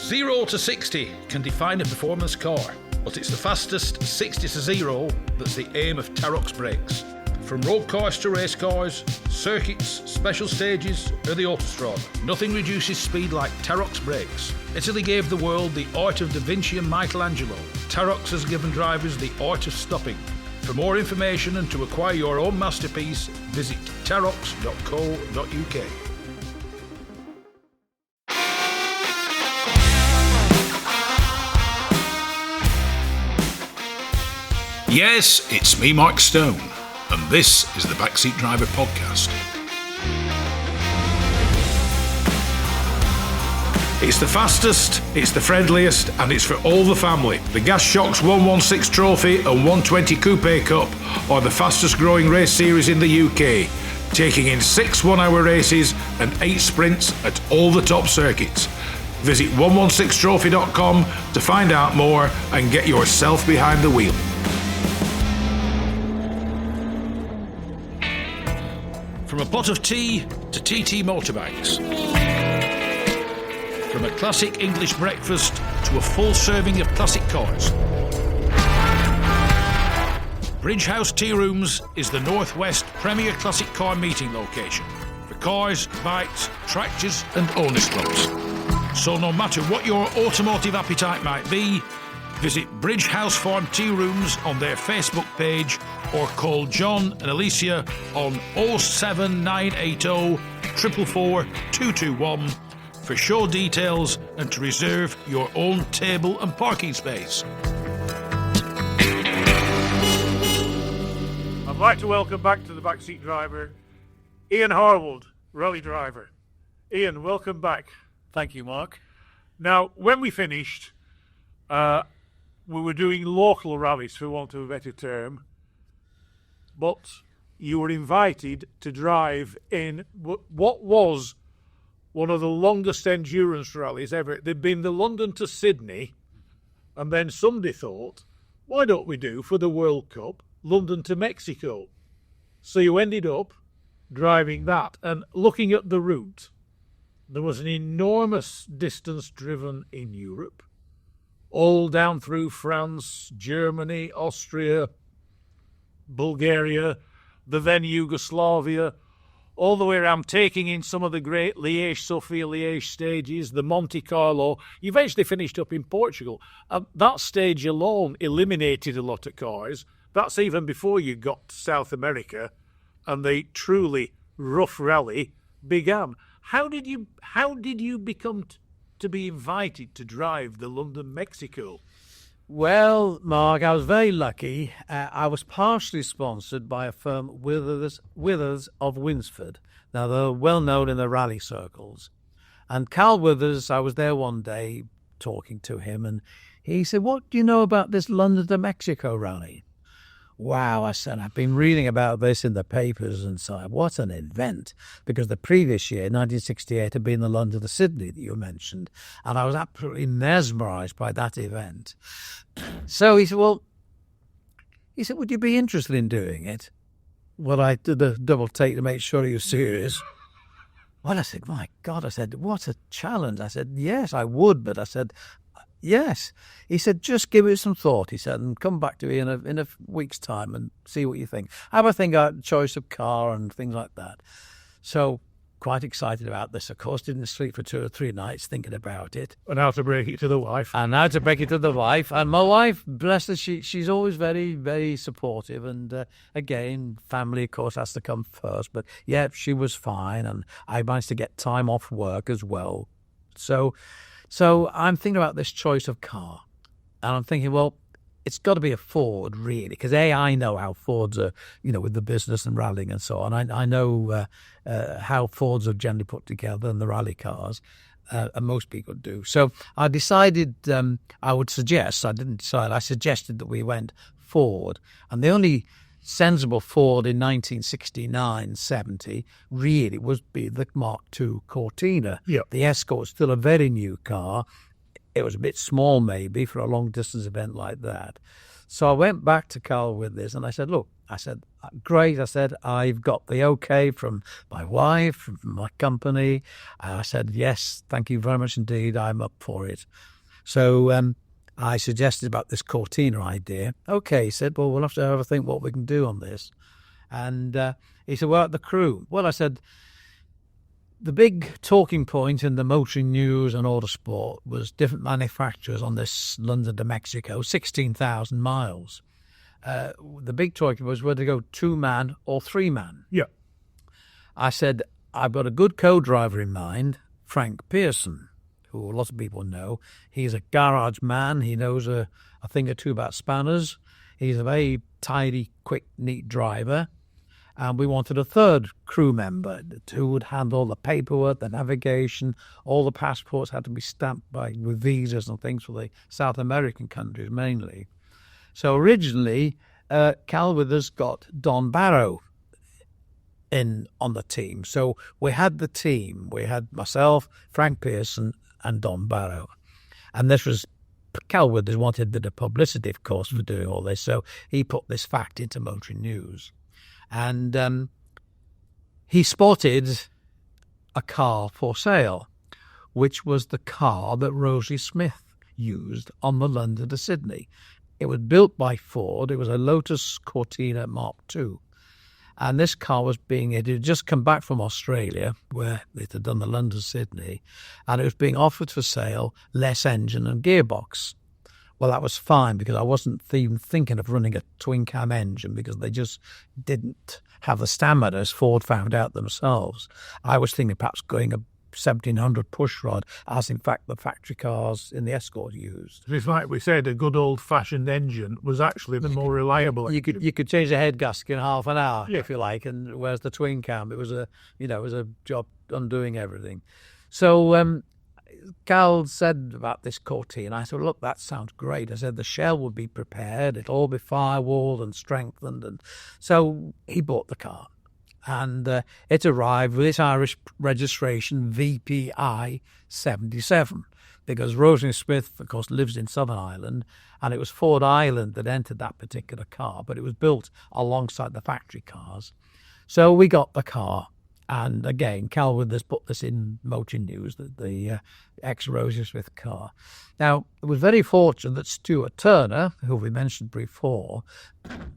0 to 60 can define a performance car, but it's the fastest 60 to 0 that's the aim of Terox brakes. From road cars to race cars, circuits, special stages, or the autostrada, nothing reduces speed like Terox brakes. Italy gave the world the art of Da Vinci and Michelangelo. Terox has given drivers the art of stopping. For more information and to acquire your own masterpiece, visit terox.co.uk. Yes, it's me, Mark Stone, and this is the Backseat Driver podcast. It's the fastest, it's the friendliest, and it's for all the family. The Gas Shocks 116 Trophy and 120 Coupe Cup are the fastest growing race series in the UK, taking in 6 one-hour races and 8 sprints at all the top circuits. Visit 116trophy.com to find out more and get yourself behind the wheel. From a pot of tea to TT motorbikes. From a classic English breakfast to a full serving of classic cars. Bridge House Tea Rooms is the Northwest premier classic car meeting location for cars, bikes, tractors and owners clubs. So no matter what your automotive appetite might be, visit Bridge House Farm Tea Rooms on their Facebook page or call John and Alicia on 07980 444 221 for show details and to reserve your own table and parking space. I'd like to welcome back to the Backseat Driver Ian Harwood, rally driver. Ian, welcome back. Thank you, Mark. Now, when we finished, we were doing local rallies, for want of a better term, but you were invited to drive in what was one of the longest endurance rallies ever. There'd been the London to Sydney, and then somebody thought, why don't we do, for the World Cup, London to Mexico? So you ended up driving that, and looking at the route, there was an enormous distance driven in Europe, all down through France, Germany, Austria, Bulgaria, the then Yugoslavia, all the way around, taking in some of the great Liège-Sofia-Liège stages, the Monte Carlo. You eventually finished up in Portugal. That stage alone eliminated a lot of cars. That's even before you got to South America and the truly rough rally began. How did you become to be invited to drive the London-Mexico? Well, Mark, I was very lucky. I was partially sponsored by a firm, Withers of Winsford. Now, they're well known in the rally circles. And Carl Withers, I was there one day talking to him, and he said, what do you know about this London to Mexico rally? Wow, I said, I've been reading about this in the papers and so what an event. Because the previous year, 1968, had been the London to Sydney that you mentioned. And I was absolutely mesmerised by that event. So he said, would you be interested in doing it? Well, I did a double take to make sure he was serious. Well, I said, my God, I said, what a challenge. I said, yes, I would, but I said, yes. He said, just give it some thought, he said, and come back to me in a week's time and see what you think. Have a think about choice of car and things like that. So, quite excited about this, of course. Didn't sleep for 2 or 3 nights thinking about it. And how to break it to the wife. And my wife, bless her, she's always very, very supportive. And again, family, of course, has to come first. But yeah, she was fine. And I managed to get time off work as well. So I'm thinking about this choice of car. And I'm thinking, well, it's got to be a Ford, really, because I know how Fords are, with the business and rallying and so on. I know how Fords are generally put together and the rally cars, and most people do. So I decided I suggested that we went Ford. And the only sensible Ford in 1969-70 really would be the Mark II Cortina. Yep. The Escort's still a very new car. It was a bit small maybe for a long-distance event like that. So I went back to Carl with this and I said, look, I said, great. I said, I've got the okay from my wife, from my company. And I said, yes, thank you very much indeed. I'm up for it. So I suggested about this Cortina idea. Okay, he said, well, we'll have to have a think what we can do on this. And he said, well, the crew. Well, I said, the big talking point in the motoring news and Autosport was different manufacturers on this London to Mexico, 16,000 miles. The big talking was whether to go 2-man or 3-man. Yeah. I said, I've got a good co-driver in mind, Frank Pearson, who lots of people know. He's a garage man. He knows a thing or two about spanners. He's a very tidy, quick, neat driver. And we wanted a third crew member who would handle the paperwork, the navigation. All the passports had to be stamped with visas and things for the South American countries mainly. So originally, Cal Withers got Don Barrow in on the team. So we had the team. We had myself, Frank Pearson, and Don Barrow. And this was, Cal Withers wanted a bit of publicity, of course, for doing all this. So he put this fact into Motoring News. And he spotted a car for sale, which was the car that Rosie Smith used on the London to Sydney. It was built by Ford. It was a Lotus Cortina Mark II. And this car it had just come back from Australia, where it had done the London to Sydney, and it was being offered for sale, less engine and gearbox. Well, that was fine because I wasn't even thinking of running a twin-cam engine because they just didn't have the stamina, as Ford found out themselves. I was thinking perhaps going a 1700 pushrod, as in fact the factory cars in the Escort used. It's like we said, a good old-fashioned engine was actually the more reliable engine. You could change the head gasket in half an hour, if you like, and whereas the twin-cam, it was a job undoing everything. So Cal said about this Cortina. I said, look, that sounds great. I said, the shell would be prepared. It'll all be firewalled and strengthened. And so he bought the car. And it arrived with its Irish registration, VPI 77, because Rosie Smith, of course, lives in Southern Ireland, and it was Ford Island that entered that particular car, but it was built alongside the factory cars. So we got the car. And again, Cal Withers put this in Motoring News, the ex-Rosie Smith car. Now, it was very fortunate that Stuart Turner, who we mentioned before,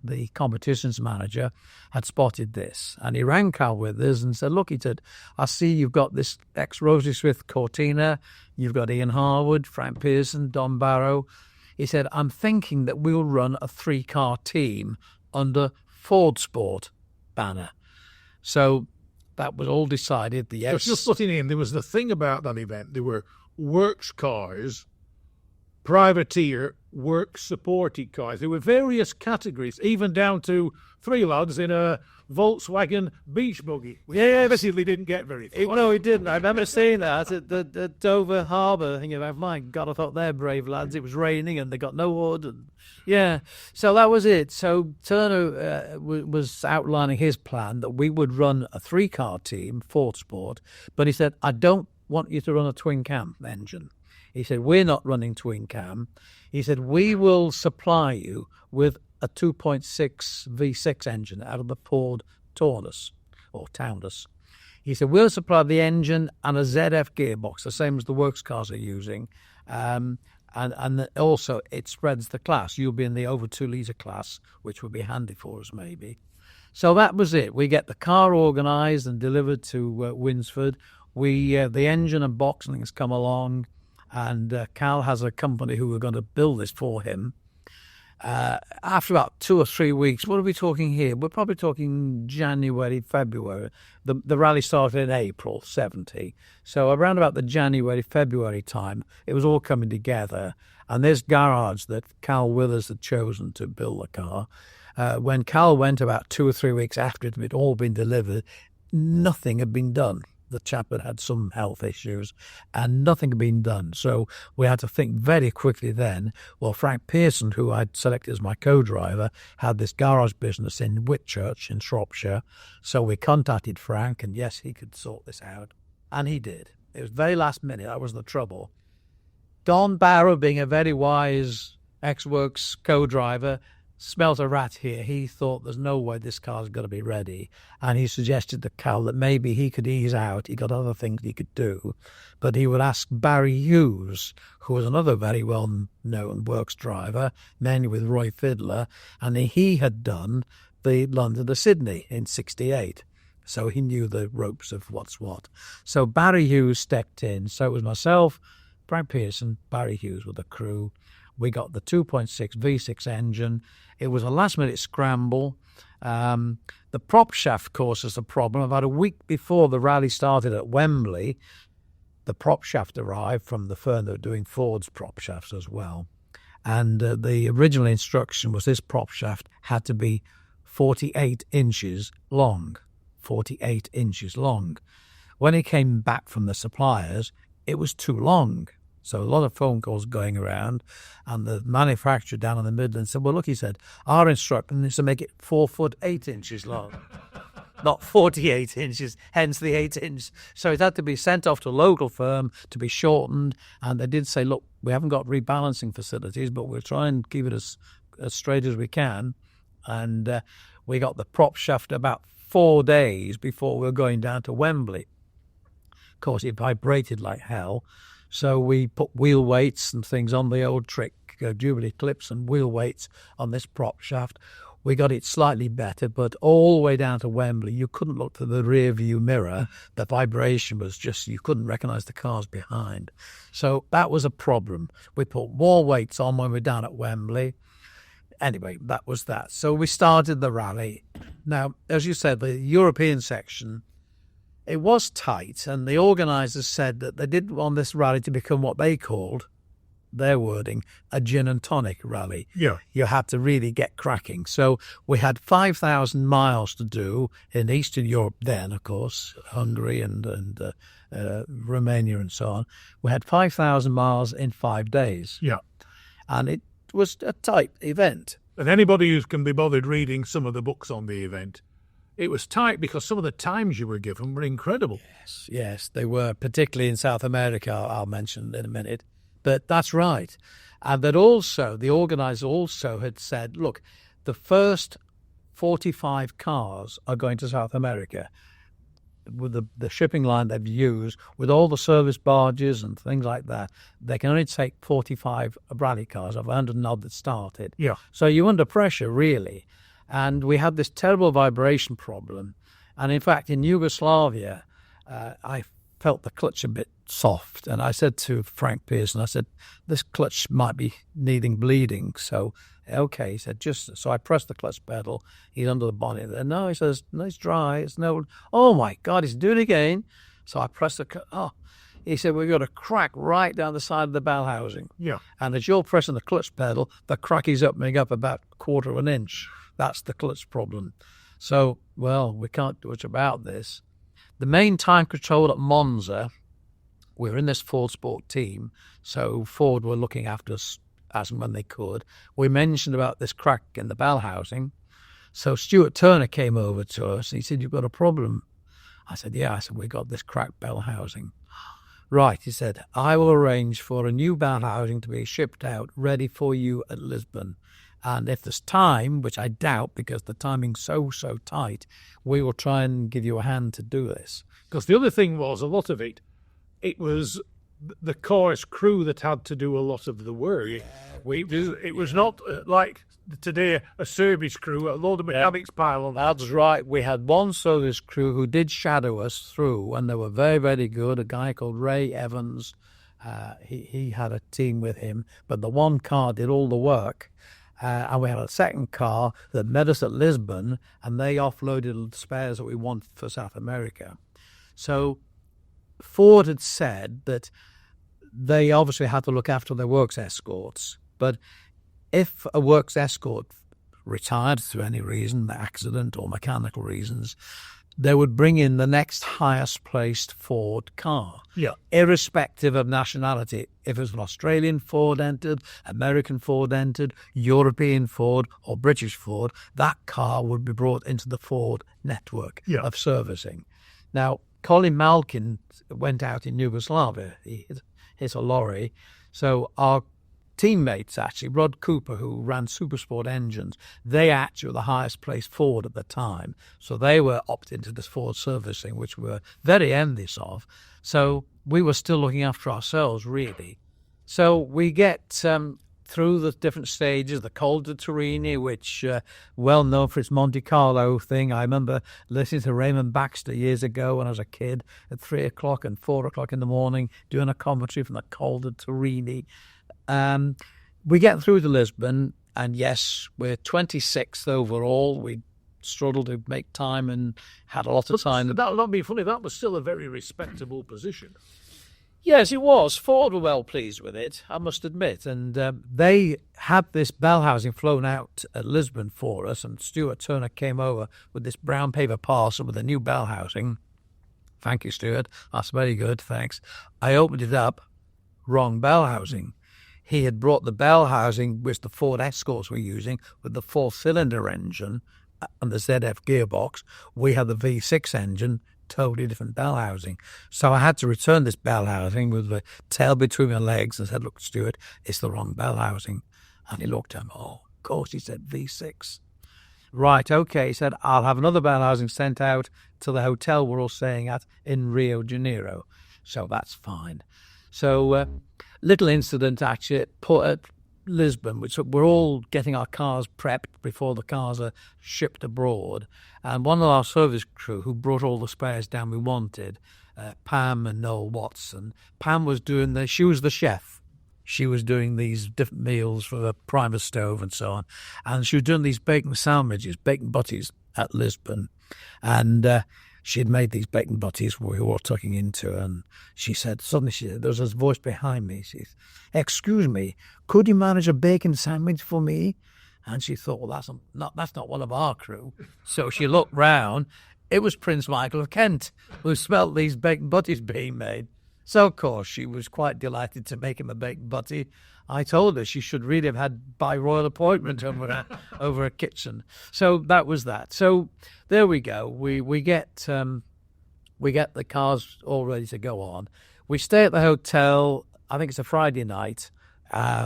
the competitions manager, had spotted this. And he rang Cal Withers and said, look, he said, I see you've got this ex-Rosie Smith Cortina, you've got Ian Harwood, Frank Pearson, Don Barrow. He said, I'm thinking that we'll run a 3-car team under Ford Sport banner. So that was all decided. Just putting in, there was the thing about that event. There were works cars, privateer, work supported cars. There were various categories, even down to 3 lads in a Volkswagen beach buggy. Which basically didn't get very far. No, he didn't. I remember seeing that at the Dover Harbour. Thinking about, my God, I thought they're brave lads. It was raining and they got no wood. And so that was it. So Turner was outlining his plan that we would run a 3-car team, Ford Sport, but he said, I don't want you to run a twin-cam engine. He said, we're not running twin-cam. He said, we will supply you with a 2.6 V6 engine out of the Ford Taunus, or Taunus. He said, we'll supply the engine and a ZF gearbox, the same as the works cars are using. And also it spreads the class. You'll be in the over 2 litre class, which would be handy for us maybe. So that was it. We get the car organised and delivered to Winsford. The engine and box and things come along, and Cal has a company who are going to build this for him. After about 2 or 3 weeks, what are we talking here? We're probably talking January, February. The rally started in April 70. So around about the January, February time, it was all coming together. And this garage that Cal Withers had chosen to build the car, when Cal went about 2 or 3 weeks after it had all been delivered, nothing had been done. The chap had some health issues and nothing had been done. So we had to think very quickly then. Well, Frank Pearson, who I'd selected as my co-driver, had this garage business in Whitchurch in Shropshire. So we contacted Frank, and yes, he could sort this out. And he did. It was very last minute. That was the trouble. Don Barrow, being a very wise ex-works co-driver, smelt a rat here. He thought there's no way this car's going to be ready. And he suggested to Cal that maybe he could ease out. He got other things he could do. But he would ask Barry Hughes, who was another very well-known works driver, mainly with Roy Fiddler, and he had done the London to Sydney in 68. So he knew the ropes of what's what. So Barry Hughes stepped in. So it was myself, Frank Pearson, Barry Hughes with the crew. We got the 2.6 V6 engine. It was a last-minute scramble. The prop shaft caused us a problem. About a week before the rally started at Wembley, the prop shaft arrived from the firm that were doing Ford's prop shafts as well. And the original instruction was this prop shaft had to be 48 inches long. 48 inches long. When it came back from the suppliers, it was too long. So a lot of phone calls going around, and the manufacturer down in the Midlands said, well, look, he said, our instruction is to make it 4 foot 8 inches long, not 48 inches, hence the 8 inch. So it had to be sent off to a local firm to be shortened, and they did say, look, we haven't got rebalancing facilities, but we'll try and keep it as straight as we can. And we got the prop shaft about 4 days before we were going down to Wembley. Of course, it vibrated like hell. So we put wheel weights and things on the old trick, Jubilee clips and wheel weights on this prop shaft. We got it slightly better, but all the way down to Wembley, you couldn't look to the rear view mirror. The vibration was just, you couldn't recognise the cars behind. So that was a problem. We put more weights on when we were down at Wembley. Anyway, that was that. So we started the rally. Now, as you said, the European section, it was tight, and the organisers said that they didn't want this rally to become what they called, their wording, a gin and tonic rally. Yeah. You had to really get cracking. So we had 5,000 miles to do in Eastern Europe then, of course, Hungary and Romania and so on. We had 5,000 miles in 5 days. Yeah. And it was a tight event. And anybody who can be bothered reading some of the books on the event, it was tight because some of the times you were given were incredible. Yes, they were, particularly in South America, I'll mention in a minute. But that's right. And that also, the organiser also had said, look, the first 45 cars are going to South America with the shipping line they've used, with all the service barges and things like that. They can only take 45 rally cars of 100 and odd that started. Yeah. So you're under pressure, really. And we had this terrible vibration problem. And in fact, in Yugoslavia, I felt the clutch a bit soft. And I said to Frank Pearson, I said, this clutch might be needing bleeding. So, okay, he said, just so I pressed the clutch pedal. He's under the bonnet. And no, he says, no, it's dry. It's no, oh my God, he's doing it again. So I pressed the, he said, we've got a crack right down the side of the bell housing. Yeah. And as you're pressing the clutch pedal, the crack is opening up about 1/4 of an inch. That's the clutch problem. So, well, we can't do much about this. The main time control at Monza, we're in this Ford Sport team, so Ford were looking after us as and when they could. We mentioned about this crack in the bell housing. So Stuart Turner came over to us and he said, you've got a problem. I said, yeah. I said, we got this cracked bell housing. Right, he said, I will arrange for a new bell housing to be shipped out ready for you at Lisbon. And if there's time, which I doubt because the timing's so tight, we will try and give you a hand to do this. Because the other thing was, a lot of it was the car's crew that had to do a lot of the work. It was not like today a service crew, a load of mechanics pile on. That's right. We had one service crew who did shadow us through, and they were very, very good. A guy called Ray Evans. He had a team with him, but the one car did all the work. And we had a second car that met us at Lisbon, and they offloaded the spares that we wanted for South America. So Ford had said that they obviously had to look after their works escorts, but if a works escort retired through any reason, accident or mechanical reasons, they would bring in the next highest placed Ford car, irrespective of nationality. If it was an Australian Ford entered, American Ford entered, European Ford or British Ford, that car would be brought into the Ford network of servicing. Now, Colin Malkin went out in Yugoslavia. He hit a lorry. So our teammates, actually, Rod Cooper, who ran Supersport engines, they actually were the highest placed Ford at the time. So they were opted into this Ford servicing, which we were very envious of. So we were still looking after ourselves, really. So we get through the different stages, the Col de Torini, which well known for its Monte Carlo thing. I remember listening to Raymond Baxter years ago when I was a kid at 3 o'clock and 4 o'clock in the morning doing a commentary from the Col de Torini. We get through to Lisbon, and yes, we're 26th overall. We struggled to make time and had a lot of time. That'll not be funny. That was still a very respectable position. Yes, it was. Ford were well pleased with it, I must admit. And they had this bell housing flown out at Lisbon for us, and Stuart Turner came over with this brown paper parcel with a new bell housing. Thank you, Stuart. That's very good, thanks. I opened it up, wrong bell housing. He had brought the bell housing, which the Ford Escorts were using, with the four-cylinder engine and the ZF gearbox. We had the V6 engine, totally different bell housing. So I had to return this bell housing with the tail between my legs and said, look, Stuart, it's the wrong bell housing. And he looked at me, oh, of course, he said V6. Right, okay, he said, I'll have another bell housing sent out to the hotel we're all staying at in Rio de Janeiro. So that's fine. So little incident actually at Lisbon, which we're all getting our cars prepped before the cars are shipped abroad. And one of our service crew who brought all the spares down we wanted, Pam and Noel Watson, Pam was she was the chef. She was doing these different meals for the primer stove and so on. And she was doing these bacon sandwiches, bacon butties at Lisbon. And she had made these bacon butties we were all tucking into, and suddenly there was this voice behind me. She said, excuse me, could you manage a bacon sandwich for me? And she thought, well, that's not one of our crew. So she looked round. It was Prince Michael of Kent, who smelt these bacon butties being made. So, of course, she was quite delighted to make him a bacon butty. I told her she should really have had by royal appointment over a kitchen. So that was that. So there we go. We get the cars all ready to go on. We stay at the hotel. I think it's a Friday night.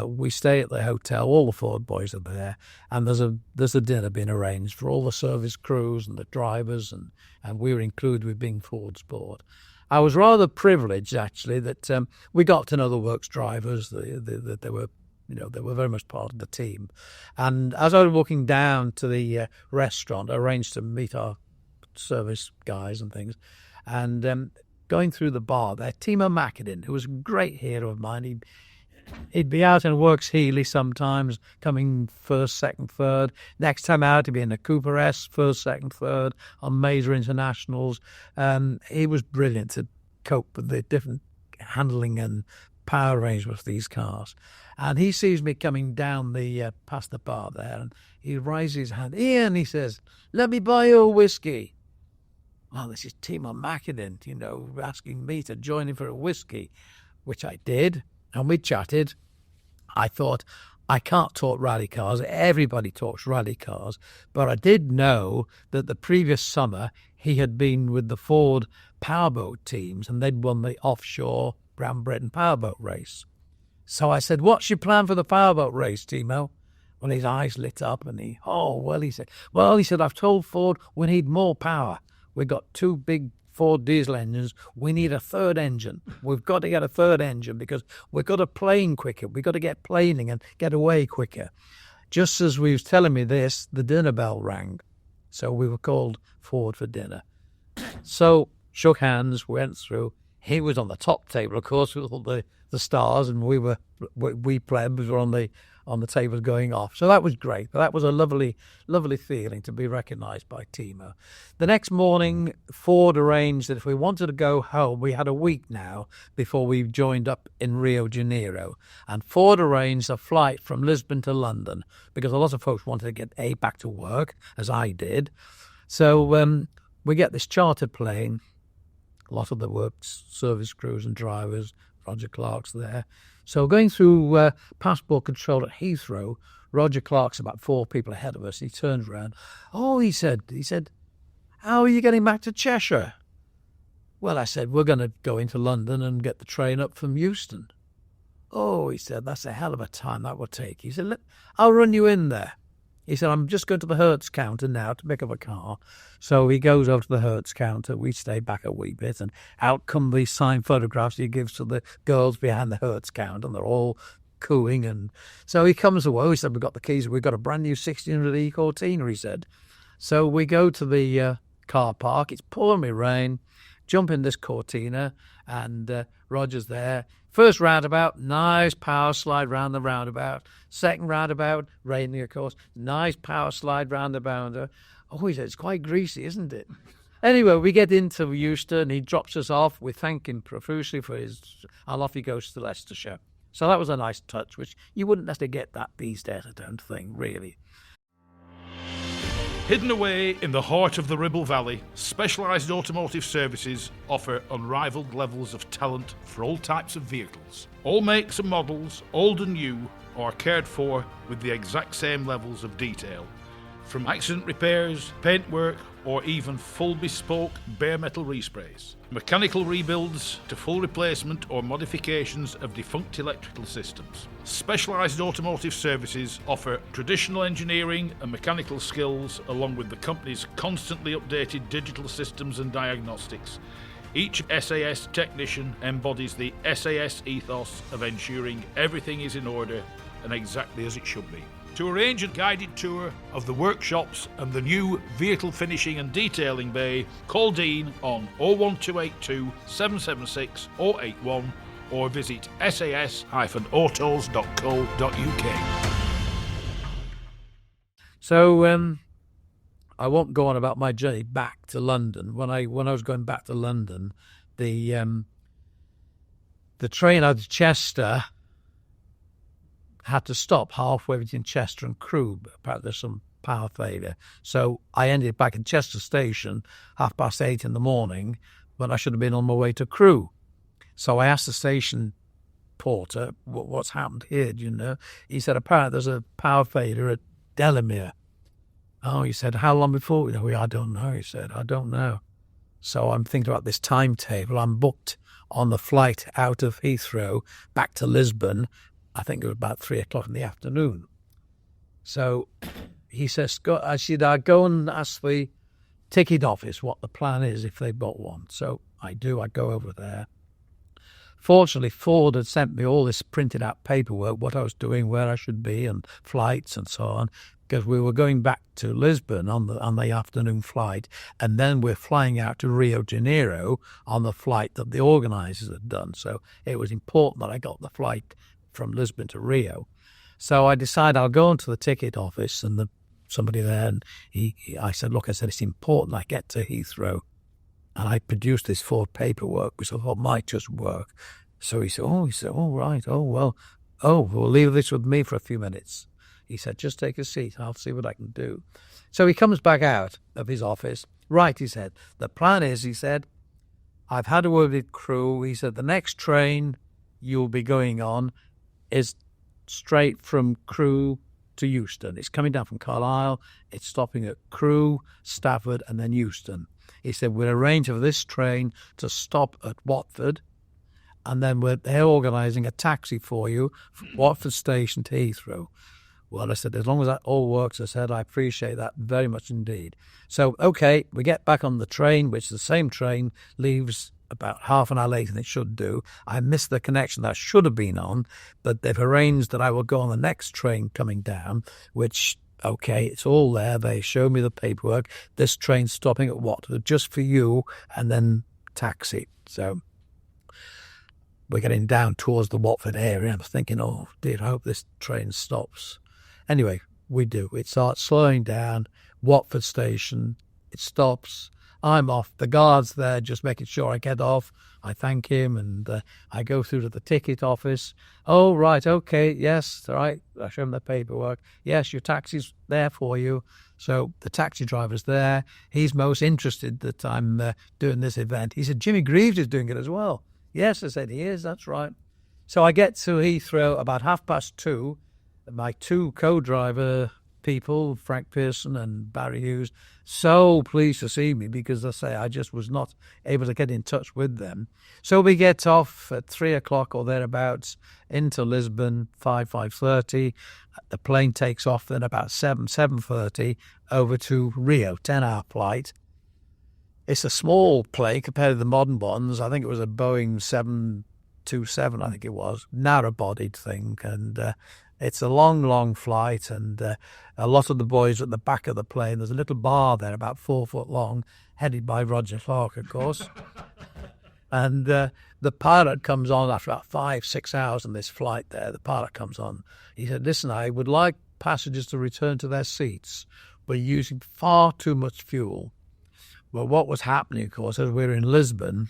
We stay at the hotel. All the Ford boys are there, and there's a dinner being arranged for all the service crews and the drivers, and we were included with being Ford Sport. I was rather privileged, actually, that we got to know the works drivers. They were very much part of the team. And as I was walking down to the restaurant, I arranged to meet our service guys and things. And going through the bar there, Timo Mäkinen, who was a great hero of mine. He'd be out in Works Healy sometimes, coming first, second, third. Next time out, he'd be in a Cooper S, first, second, third, on major internationals. He was brilliant to cope with the different handling and power arrangements of these cars. And he sees me coming down past the bar there, and he raises his hand. Ian, he says, let me buy you a whiskey. Well, this is Timo Mäkinen, asking me to join him for a whiskey, which I did. And we chatted. I thought, I can't talk rally cars. Everybody talks rally cars. But I did know that the previous summer he had been with the Ford powerboat teams and they'd won the offshore Brown Britain powerboat race. So I said, what's your plan for the powerboat race, Timo? Well, his eyes lit up and he said, I've told Ford we need more power. We've got two big Ford diesel engines. We need a third engine. We've got to get a third engine because we've got to plane quicker. We've got to get planing and get away quicker. Just as he was telling me this, the dinner bell rang. So we were called forward for dinner. So shook hands, went through. He was on the top table, of course, with all the stars, and we plebs were on the table going off. So that was great. That was a lovely, lovely feeling to be recognised by Timo. The next morning, Ford arranged that if we wanted to go home, we had a week now before we joined up in Rio de Janeiro. And Ford arranged a flight from Lisbon to London because a lot of folks wanted to get back to work, as I did. So we get this chartered plane. A lot of the works, service crews and drivers, Roger Clark's there. So going through passport control at Heathrow, Roger Clark's about 4 people ahead of us. He turns around. Oh, he said, how are you getting back to Cheshire? Well, I said, we're going to go into London and get the train up from Euston. Oh, he said, that's a hell of a time that will take. He said, look, I'll run you in there. He said, I'm just going to the Hertz counter now to pick up a car. So he goes over to the Hertz counter. We stay back a wee bit, and out come these signed photographs he gives to the girls behind the Hertz counter, and they're all cooing. And so he comes away. He said, we've got the keys. We've got a brand new 1600E Cortina, he said. So we go to the car park. It's pouring me rain. Jump in this Cortina, and Roger's there. First roundabout, nice power slide round the roundabout. Second roundabout, raining, of course. Nice power slide round the bounder. Oh, he said, it's quite greasy, isn't it? Anyway, we get into Euston. He drops us off. We thank him profusely for his... And off he goes to Leicestershire. So that was a nice touch, which you wouldn't necessarily get that these days, I don't think, really. Hidden away in the heart of the Ribble Valley, Specialised Automotive Services offer unrivalled levels of talent for all types of vehicles. All makes and models, old and new, are cared for with the exact same levels of detail. From accident repairs, paintwork, or even full bespoke bare metal resprays. Mechanical rebuilds to full replacement or modifications of defunct electrical systems. Specialised Automotive Services offer traditional engineering and mechanical skills along with the company's constantly updated digital systems and diagnostics. Each SAS technician embodies the SAS ethos of ensuring everything is in order and exactly as it should be. To arrange a guided tour of the workshops and the new vehicle finishing and detailing bay, call Dean on 01282 776 081 or visit sas-autos.co.uk. So I won't go on about my journey back to London. When I was going back to London, the train out of Chester had to stop halfway between Chester and Crewe. Apparently there's some power failure. So I ended back in Chester station 8:30 in the morning when I should have been on my way to Crewe. So I asked the station porter, what's happened here, do you know? He said, apparently there's a power failure at Delamere. Oh, he said, how long before? I don't know, he said, I don't know. So I'm thinking about this timetable. I'm booked on the flight out of Heathrow back to Lisbon. I think it was about 3:00 in the afternoon. So he says, I said, I'll go and ask the ticket office what the plan is if they've got one. So I do. I go over there. Fortunately, Ford had sent me all this printed out paperwork, what I was doing, where I should be, and flights and so on, because we were going back to Lisbon on the afternoon flight, and then we're flying out to Rio de Janeiro on the flight that the organisers had done. So it was important that I got the flight from Lisbon to Rio. So I decided I'll go into the ticket office, and somebody there, and I said, it's important I get to Heathrow. And I produced this Ford paperwork, which I thought might just work. So he said, all right, we'll leave this with me for a few minutes. He said, just take a seat, I'll see what I can do. So he comes back out of his office. Right, he said, the plan is, he said, I've had a word with Crewe. He said, the next train you'll be going on is straight from Crewe to Euston. It's coming down from Carlisle. It's stopping at Crewe, Stafford, and then Euston. He said, we'll arrange for this train to stop at Watford, and then they're organising a taxi for you from Watford station to Heathrow. Well, I said, as long as that all works, I said, I appreciate that very much indeed. So, okay, we get back on the train, which the same train leaves about half an hour later than it should do. I missed the connection that I should have been on, but they've arranged that I will go on the next train coming down, which, okay, it's all there. They show me the paperwork. This train's stopping at Watford just for you, and then taxi. So we're getting down towards the Watford area. I'm thinking, oh dear, I hope this train stops. Anyway, we do. It starts slowing down. Watford station, it stops. I'm off. The guard's there just making sure I get off. I thank him, and I go through to the ticket office. Oh, right, okay, yes, all right. I show him the paperwork. Yes, your taxi's there for you. So the taxi driver's there. He's most interested that I'm doing this event. He said, Jimmy Greaves is doing it as well. Yes, I said, he is, that's right. So I get to Heathrow about 2:30. My two co-driver people, Frank Pearson and Barry Hughes, so pleased to see me because I just was not able to get in touch with them. So we get off at 3 o'clock or thereabouts into Lisbon, 5:30. The plane takes off then about 7:30 over to Rio, 10-hour flight. It's a small plane compared to the modern ones. I think it was a Boeing 727, I think it was, narrow-bodied thing, and it's a long, long flight, and a lot of the boys at the back of the plane, there's a little bar there about 4 foot long, headed by Roger Clark, of course. And the pilot comes on after about 5-6 hours on this flight there. The pilot comes on. He said, listen, I would like passengers to return to their seats. We're using far too much fuel. Well, what was happening, of course, as we were in Lisbon,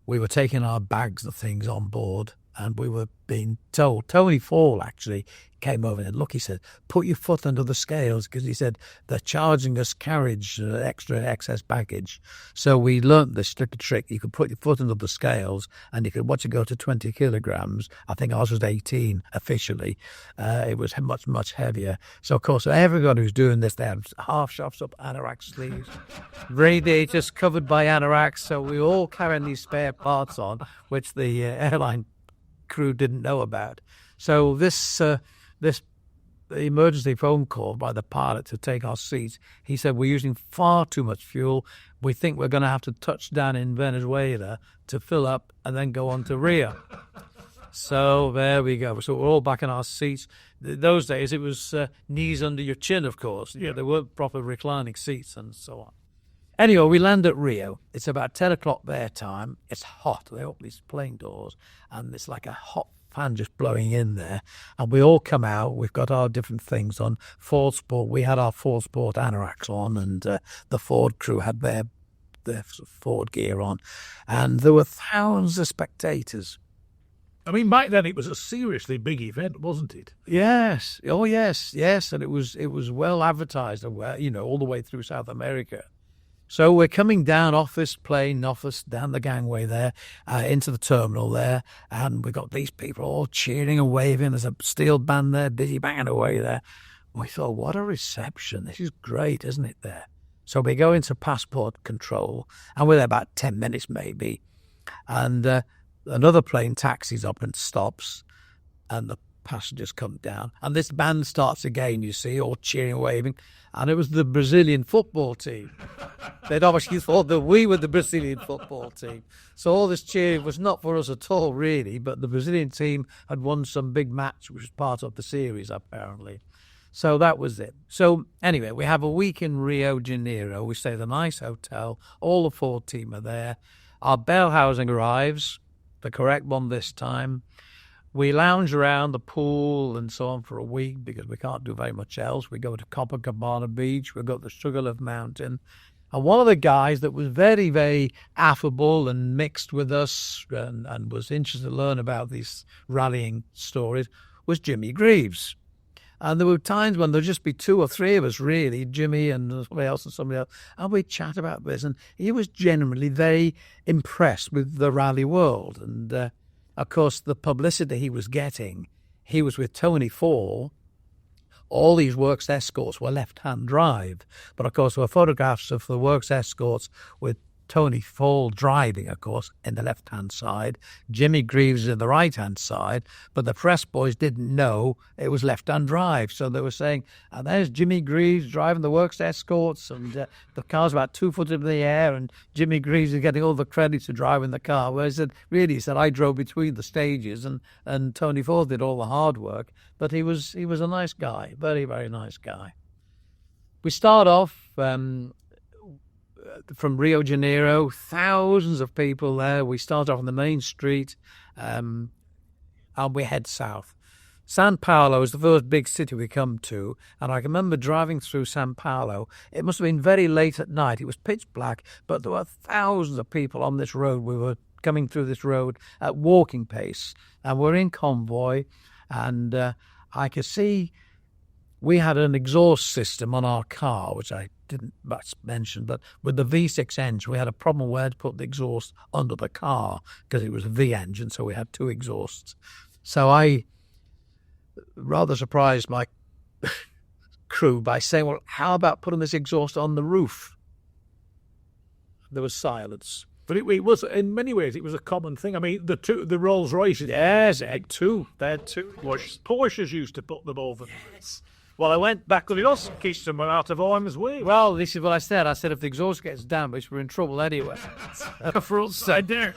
we were taking our bags of things on board, and we were being told, Tony Fall actually came over and said, look, he said, put your foot under the scales, because he said, they're charging us carriage, excess baggage. So we learnt this little trick. You could put your foot under the scales and you could watch it go to 20 kilograms. I think ours was 18 officially. It was much, much heavier. So, of course, everyone who's doing this, they have half shots up anorak sleeves, radiators covered by anoraks. So we were all carrying these spare parts on, which the airline crew didn't know about. So this emergency phone call by the pilot to take our seats, he said, we're using far too much fuel. We think we're going to have to touch down in Venezuela to fill up and then go on to Rio. So there we go. So we're all back in our seats. Those days it was knees under your chin, of course. Yeah, there weren't proper reclining seats and so on. Anyway, we land at Rio. It's about 10 o'clock their time. It's hot. They open these plane doors, and it's like a hot fan just blowing in there. And we all come out. We've got our different things on. Ford Sport. We had our Ford Sport anoraks on, and the Ford crew had their Ford gear on. And there were thousands of spectators. I mean, back then it was a seriously big event, wasn't it? Yes. Oh, yes. And it was well advertised, all the way through South America. So we're coming down off this plane, down the gangway there, into the terminal there, and we've got these people all cheering and waving. There's a steel band there, busy banging away there. We thought, what a reception. This is great, isn't it, there? So we go into passport control, and we're there about 10 minutes maybe, and another plane taxis up and stops, and the passengers come down, and this band starts again, you see, all cheering and waving, and it was the Brazilian football team. They'd obviously thought that we were the Brazilian football team. So all this cheering was not for us at all, really, but the Brazilian team had won some big match, which was part of the series, apparently. So that was it. So anyway, we have a week in Rio de Janeiro. We stay at a nice hotel. All the Ford team are there. Our bell housing arrives, the correct one this time. We lounge around the pool and so on for a week because we can't do very much else. We go to Copacabana Beach. We go to the Sugarloaf Mountain. And one of the guys that was very, very affable and mixed with us and was interested to learn about these rallying stories was Jimmy Greaves. And there were times when there'd just be 2 or 3 of us, really, Jimmy and somebody else, and we'd chat about this. And he was generally very impressed with the rally world. And of course, the publicity he was getting, he was with Tony Fall. All these works escorts were left-hand drive. But, of course, there were photographs of the works escorts with Tony Fall driving, of course, in the left-hand side. Jimmy Greaves in the right-hand side. But the press boys didn't know it was left-hand drive. So they were saying, and there's Jimmy Greaves driving the works escorts, and the car's about 2 foot in the air, and Jimmy Greaves is getting all the credit for driving the car. Whereas he said, I drove between the stages, and Tony Fall did all the hard work. But he was a nice guy, very, very nice guy. We start off from Rio de Janeiro, thousands of people there. We start off on the main street and we head south. Sao Paulo is the first big city we come to, and I can remember driving through Sao Paulo. It must have been very late at night. It was pitch black, but there were thousands of people on this road. We were coming through this road at walking pace, and we're in convoy, and I could see we had an exhaust system on our car, which I didn't much mention, but with the V6 engine, we had a problem where to put the exhaust under the car because it was a V engine, so we had 2 exhausts. So I, rather surprised, my crew by saying, well, how about putting this exhaust on the roof? There was silence. But it was, in many ways, it was a common thing. I mean, the Rolls Royces. Yes, they had two. Porsches used to put them over. Yes. Well, I went back. Because it also keeps them out of harm's way. Well, this is what I said. I said if the exhaust gets damaged, we're in trouble anyway. Front side there.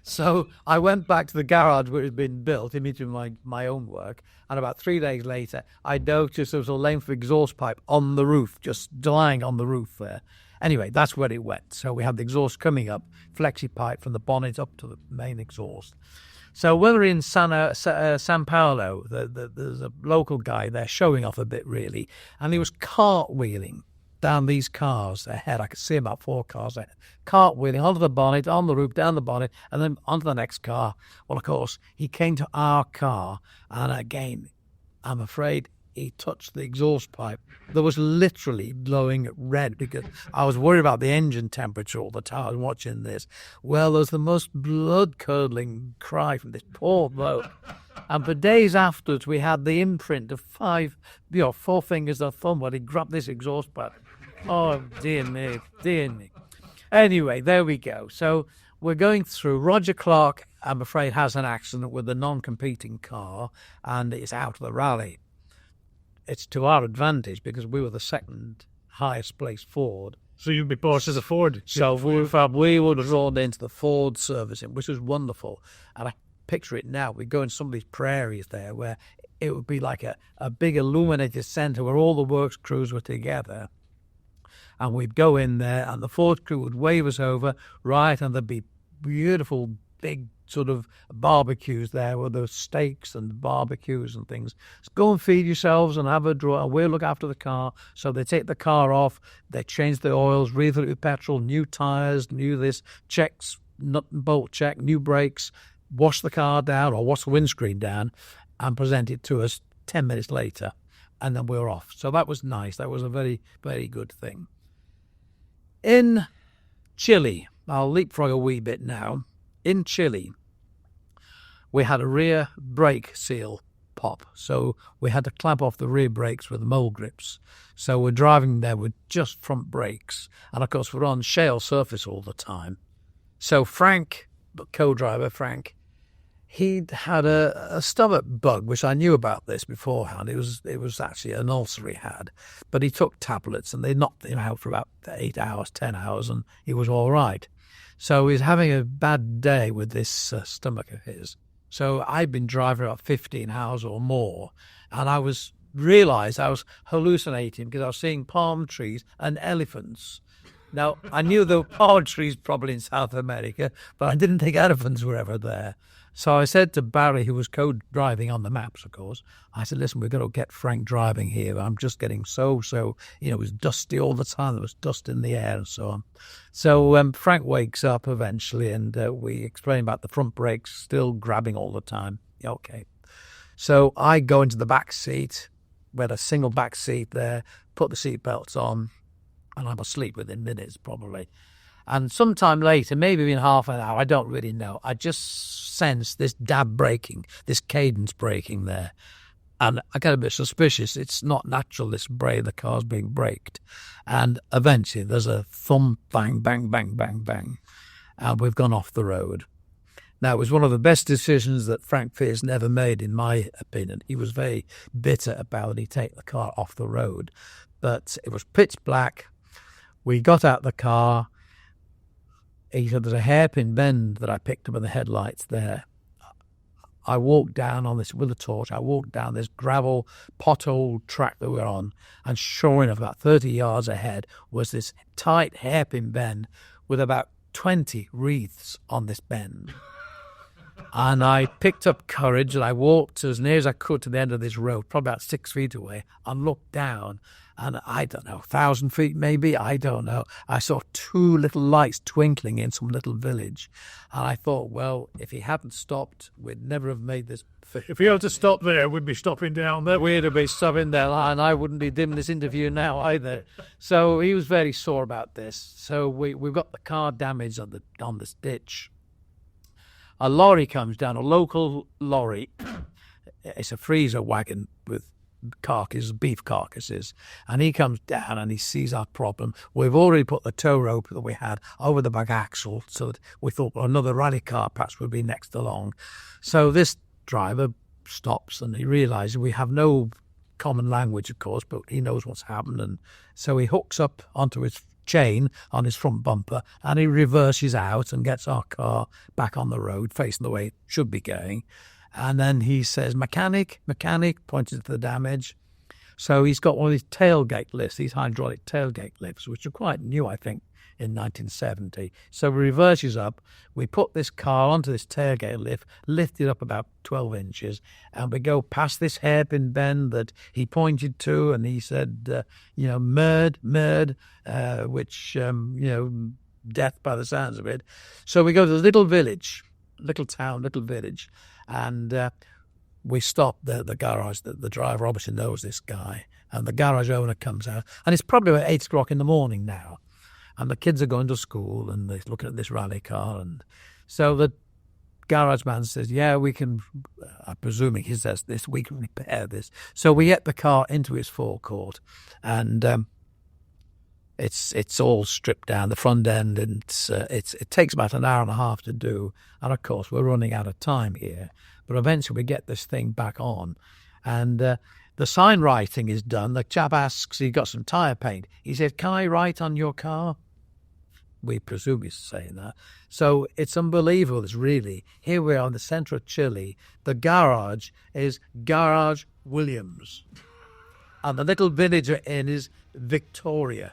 So I went back to the garage where it had been built, in between my own work, and about 3 days later, I noticed there was a length of exhaust pipe on the roof, just lying on the roof there. Anyway, that's where it went. So we had the exhaust coming up, flexi pipe from the bonnet up to the main exhaust. So when we were in San Paulo, there's a local guy there showing off a bit, really, and he was cartwheeling down these cars ahead. I could see about 4 cars ahead. Cartwheeling onto the bonnet, on the roof, down the bonnet, and then onto the next car. Well, of course, he came to our car, and again, I'm afraid he touched the exhaust pipe. There was literally glowing red because I was worried about the engine temperature all the time. I was watching this. Well, there was the most blood-curdling cry from this poor bloke. And for days afterwards, we had the imprint of 4 fingers of thumb when he grabbed this exhaust pipe. Oh, dear me, dear me. Anyway, there we go. So we're going through. Roger Clark, I'm afraid, has an accident with a non-competing car, and it's out of the rally. It's to our advantage because we were the second highest placed Ford. So you'd be part of the Ford. So we were drawn into the Ford servicing, which was wonderful. And I picture it now. We go in some of these prairies there where it would be like a big illuminated centre where all the works crews were together. And we'd go in there and the Ford crew would wave us over, right, and there'd be beautiful big sort of barbecues there with those steaks and barbecues and things. So go and feed yourselves and have a draw, and we'll look after the car. So they take the car off, they change the oils, refill it with petrol, new tyres, new this, checks, nut and bolt check, new brakes, wash the car down or wash the windscreen down and present it to us 10 minutes later, and then we're off. So that was nice. That was a very, very good thing. In Chile, I'll leapfrog a wee bit now. In Chile, we had a rear brake seal pop, so we had to clamp off the rear brakes with mole grips. So we're driving there with just front brakes, and of course we're on shale surface all the time. So Frank, co-driver Frank, he'd had a stomach bug, which I knew about this beforehand. It was actually an ulcer he had, but he took tablets and they knocked him out for about 8 hours, 10 hours, and he was all right. So he's having a bad day with this stomach of his. So I'd been driving about 15 hours or more, and I realised I was hallucinating because I was seeing palm trees and elephants. Now, I knew there were palm trees probably in South America, but I didn't think elephants were ever there. So I said to Barry, who was co-driving on the maps, of course, I said, listen, we've got to get Frank driving here. I'm just getting so, it was dusty all the time. There was dust in the air and so on. So Frank wakes up eventually, and we explain about the front brakes still grabbing all the time. Okay. So I go into the back seat. We had a single back seat there, put the seat belts on, and I'm asleep within minutes probably. And sometime later, maybe in half an hour, I don't really know, I just sensed this dab braking, this cadence braking there. And I got a bit suspicious. It's not natural, this brake, the car's being braked. And eventually there's a thump, bang, bang, bang, bang, bang. And we've gone off the road. Now, it was one of the best decisions that Frank Pierce never made, in my opinion. He was very bitter about it. He'd take the car off the road. But it was pitch black. We got out the car. He said, there's a hairpin bend that I picked up in the headlights there. I walked down on this with a torch. I walked down this gravel pothole track that we're on, and sure enough, about 30 yards ahead was this tight hairpin bend with about 20 wreaths on this bend. And I picked up courage and I walked as near as I could to the end of this road, probably about 6 feet away, and looked down. And I don't know, 1,000 feet maybe, I don't know. I saw 2 little lights twinkling in some little village. And I thought, well, if he hadn't stopped, we'd never have made this. If he had to stop there, we'd be stopping down there. We'd have been stopping there, and I wouldn't be doing this interview now either. So he was very sore about this. So we've got the car damaged on this ditch. A lorry comes down, a local lorry. It's a freezer wagon with beef carcasses, and he comes down and he sees our problem. We've already put the tow rope that we had over the back axle, so that we thought another rally car perhaps would be next along. So this driver stops and he realises we have no common language, of course, but he knows what's happened, and so he hooks up onto his chain on his front bumper and he reverses out and gets our car back on the road facing the way it should be going. And then he says, mechanic, pointing to the damage. So he's got one of these tailgate lifts, these hydraulic tailgate lifts, which are quite new, I think, in 1970. So we reverses up, we put this car onto this tailgate lift it up about 12 inches, and we go past this hairpin bend that he pointed to, and he said, murd, which, death by the sounds of it. So we go to the little village, and we stop the garage. The driver obviously knows this guy, and the garage owner comes out, and it's probably about 8 o'clock in the morning now, and the kids are going to school, and they're looking at this rally car, and so the garage man says, yeah, we can, I'm presuming he says this, we can repair this. So we get the car into its forecourt, and it's all stripped down, the front end, and it takes about an hour and a half to do, and of course we're running out of time here, but eventually we get this thing back on, and the sign writing is done. The chap asks, he got some tyre paint, he said, can I write on your car? We presume he's saying that. So it's unbelievable. It's really, here we are in the centre of Chile. The garage is Garage Williams, and the little village we're in is Victoria,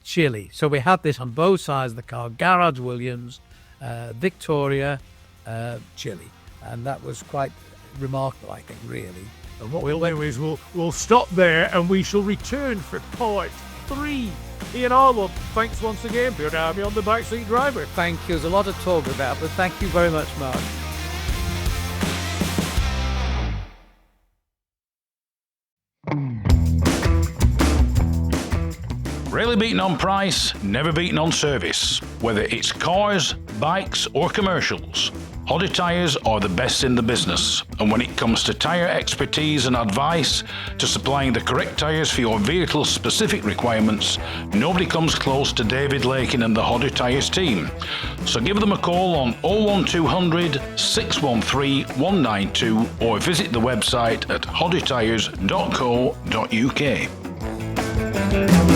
Chile. So we had this on both sides of the car, Garage Williams, Victoria, Chile, and that was quite remarkable, I think, really. And what we'll do is we'll stop there, and we shall return for part 3. Ian Harwood, thanks once again for having me on the Backseat Driver. Thank you. There's a lot to talk about, but thank you very much, Mark. Rarely beaten on price, never beaten on service. Whether it's cars, bikes or commercials, Hodder Tyres are the best in the business. And when it comes to tyre expertise and advice to supplying the correct tyres for your vehicle's specific requirements, nobody comes close to David Lakin and the Hodder Tyres team. So give them a call on 01200 613 192 or visit the website at hoddertyres.co.uk.